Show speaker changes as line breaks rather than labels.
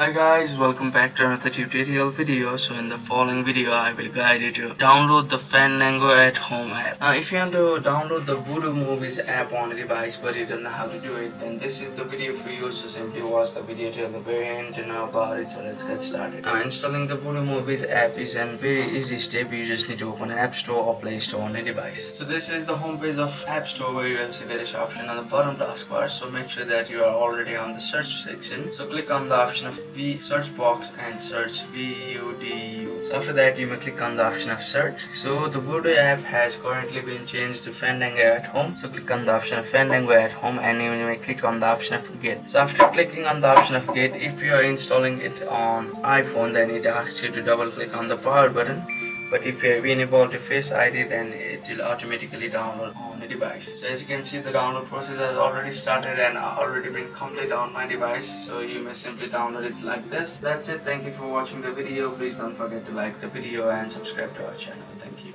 Hi guys, welcome back to another tutorial video. So in the following video I will guide you to download the Fandango at home app. Now if you want to download the VUDU movies app on a device but you don't know how to do it, then this is the video for you. So simply watch the video till the very end to know about it. So let's get started. Now installing the VUDU movies app is a very easy step. You just need to open App Store or Play Store on a device. So this is the home page of App Store where you will see various options on the bottom taskbar. So make sure that you are already on the search section. So click on the option of search box and search VUDU. So after that you may click on the option of search. So the VUDU app has currently been changed to Fandango at home. So click on the option of Fandango at home and you may click on the option of get. So after clicking on the option of get, if you are installing it on iPhone, then it asks you to double click on the power button. But if you have enabled the Face ID, then it will automatically download on the device. So as you can see, the download process has already started and already been completed on my device. So you may simply download it like this. That's it. Thank you for watching the video. Please don't forget to like the video and subscribe to our channel. Thank you.